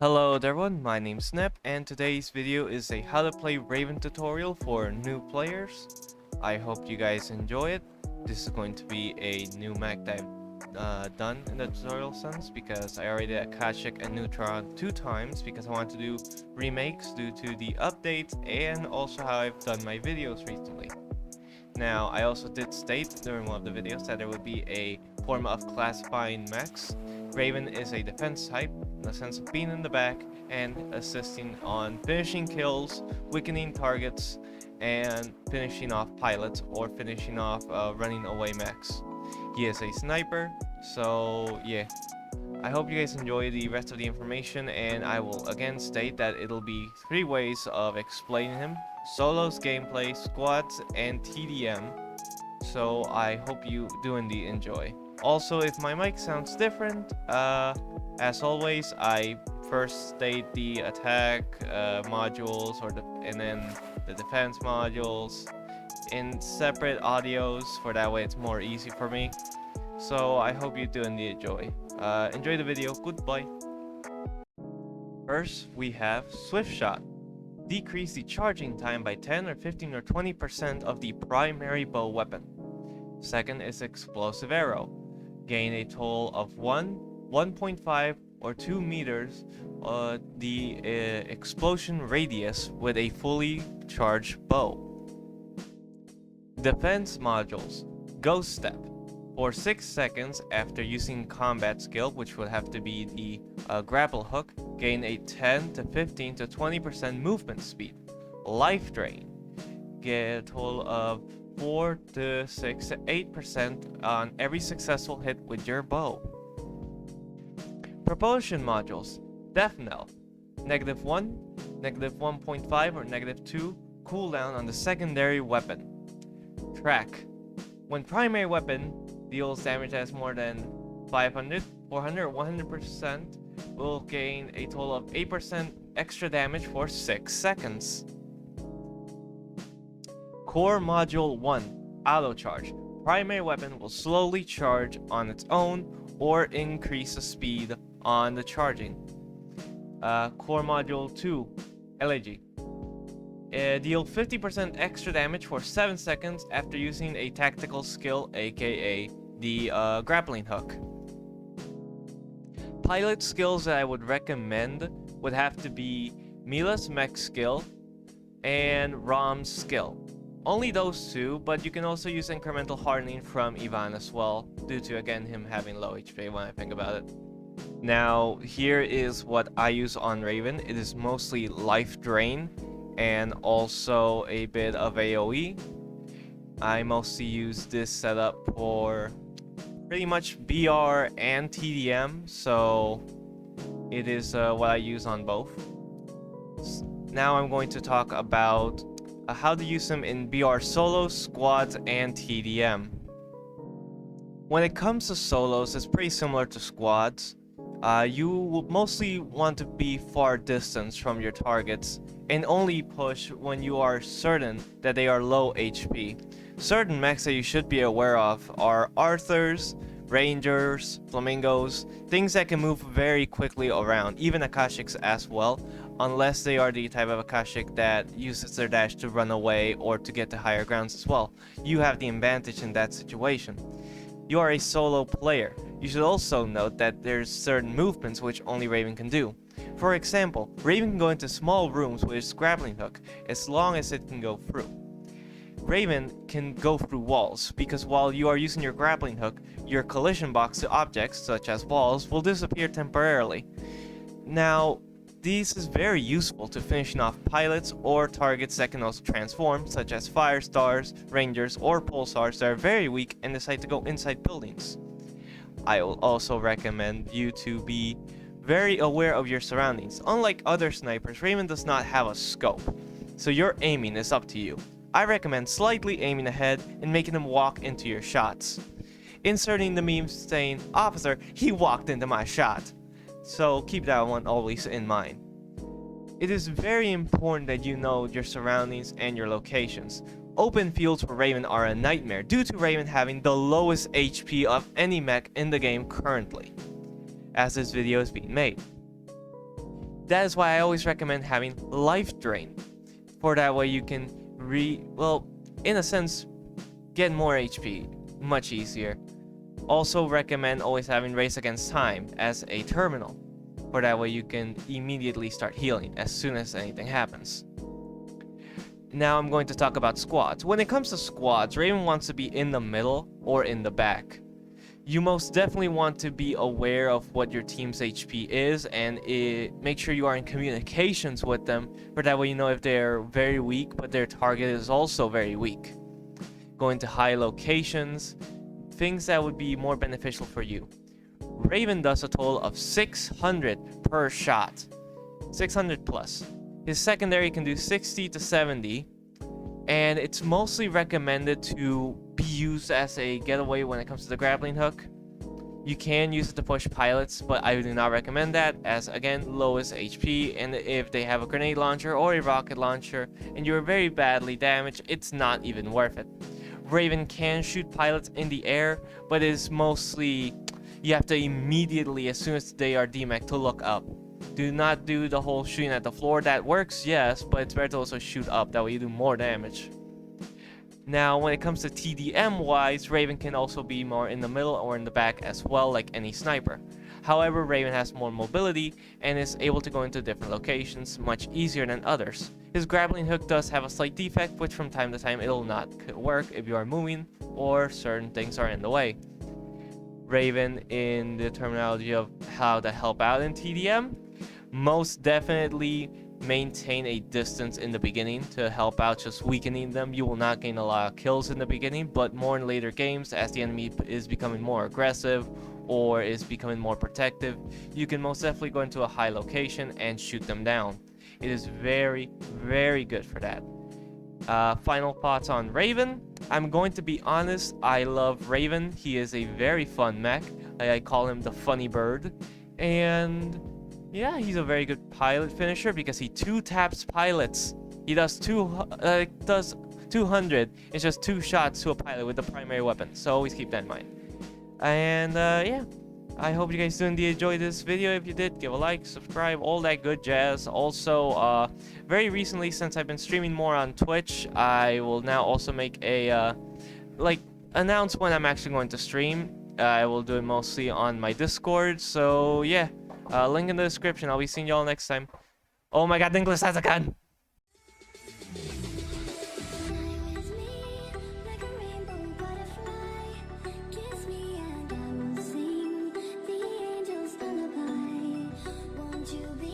Hello there everyone, my name's Snap, and today's video is a how to play Raven tutorial for new players. I hope you guys enjoy it. This is going to be a new mech that I've done in the tutorial sense, because I already did Akashic and Neutron 2 times because I want to do remakes due to the updates and also how I've done my videos recently. Now, I also did state during one of the videos that there would be a form of classifying mechs. Raven is a defense type, in the sense of being in the back and assisting on finishing kills, weakening targets, and finishing off pilots or finishing off running away mechs. He is a sniper, so yeah. I hope you guys enjoy the rest of the information, and I will again state that it'll be 3 ways of explaining him: solos, gameplay, squads, and TDM. So I hope you do indeed enjoy. Also, if my mic sounds different, as always, I first state the attack modules and then the defense modules in separate audios, for that way it's more easy for me. So I hope you do indeed enjoy. Enjoy the video. Goodbye. First, we have Swift Shot. Decrease the charging time by 10 or 15 or 20% of the primary bow weapon. Second is Explosive Arrow. Gain a total of 1, 1.5, or 2 meters the explosion radius with a fully charged bow. Defense modules. Ghost Step. For 6 seconds after using combat skill, which would have to be the grapple hook, gain a 10 to 15 to 20% movement speed. Life Drain. Get a total of 4 to 6 to 8% on every successful hit with your bow. Propulsion modules. Death Knell. -1, -1.5, or -2 cooldown on the secondary weapon. Track. When primary weapon deals damage that's more than 500, 400, or 100%, will gain a total of 8% extra damage for 6 seconds. Core Module 1, Auto Charge. Primary weapon will slowly charge on its own or increase the speed on the charging. Core Module 2, Elegy. Deal 50% extra damage for 7 seconds after using a tactical skill, aka the grappling hook. Pilot skills that I would recommend would have to be Mila's mech skill and Rom's skill. Only those 2, but you can also use incremental hardening from Ivan as well, due to again him having low HP when I think about it. Now, here is what I use on Raven. It is mostly Life Drain and also a bit of AoE. I mostly use this setup for pretty much BR and TDM, so it is what I use on both. Now I'm going to talk about how to use them in BR solos, squads, and TDM. When it comes to solos, it's pretty similar to squads. You will mostly want to be far distance from your targets and only push when you are certain that they are low HP. Certain mechs that you should be aware of are Arthurs, Rangers, Flamingos, things that can move very quickly around, even Akashics as well, unless they are the type of Akashic that uses their dash to run away or to get to higher grounds as well. You have the advantage in that situation. You are a solo player. You should also note that there's certain movements which only Raven can do. For example, Raven can go into small rooms with his grappling hook, as long as it can go through. Raven can go through walls, because while you are using your grappling hook, your collision box to objects, such as walls, will disappear temporarily. Now, this is very useful to finishing off pilots or targets that can also transform, such as Fire Stars, Rangers, or Pulsars that are very weak and decide to go inside buildings. I will also recommend you to be very aware of your surroundings. Unlike other snipers, Raven does not have a scope, so your aiming is up to you. I recommend slightly aiming ahead and making them walk into your shots. Inserting the memes saying, "Officer, he walked into my shot." So keep that one always in mind. It is very important that you know your surroundings and your locations. Open fields for Raven are a nightmare due to Raven having the lowest HP of any mech in the game currently, as this video is being made. That is why I always recommend having Life Drain, for that way you can in a sense, get more HP much easier. Also recommend always having Race Against Time as a terminal, for that way you can immediately start healing as soon as anything happens. Now I'm going to talk about squads. When it comes to squads, Raven wants to be in the middle or in the back. You most definitely want to be aware of what your team's HP is and make sure you are in communications with them, for that way you know if they're very weak but their target is also very weak. Going to high locations, things that would be more beneficial for you. Raven does a total of 600 per shot, 600 plus. His secondary can do 60 to 70, and it's mostly recommended to be used as a getaway when it comes to the grappling hook. You can use it to push pilots, but I do not recommend that, as again, lowest HP, and if they have a grenade launcher or a rocket launcher and you're very badly damaged, it's not even worth it. Raven can shoot pilots in the air, but it is mostly, you have to immediately, as soon as they are demech, to look up. Do not do the whole shooting at the floor. That works, yes, but it's better to also shoot up, that way you do more damage. Now, when it comes to TDM-wise, Raven can also be more in the middle or in the back as well, like any sniper. However, Raven has more mobility and is able to go into different locations much easier than others. His grappling hook does have a slight defect, which from time to time it'll not work if you are moving or certain things are in the way. Raven, in the terminology of how to help out in TDM, most definitely maintain a distance in the beginning to help out just weakening them. You will not gain a lot of kills in the beginning, but more in later games as the enemy is becoming more aggressive or is becoming more protective, you can most definitely go into a high location and shoot them down. It is very, very good for that. Final thoughts on Raven. I'm going to be honest, I love Raven. He is a very fun mech. I call him the funny bird. And yeah, he's a very good pilot finisher because he 2-taps pilots. He does 200. It's just 2 shots to a pilot with the primary weapon. So always keep that in mind. And yeah, I hope you guys did enjoy this video. If you did, give a like, subscribe, all that good jazz. Also, very recently, since I've been streaming more on Twitch, I will now also make a announce when I'm actually going to stream. I will do it mostly on my Discord. So yeah. Link in the description. I'll be seeing y'all next time. Oh my god, Nicholas has a gun! You be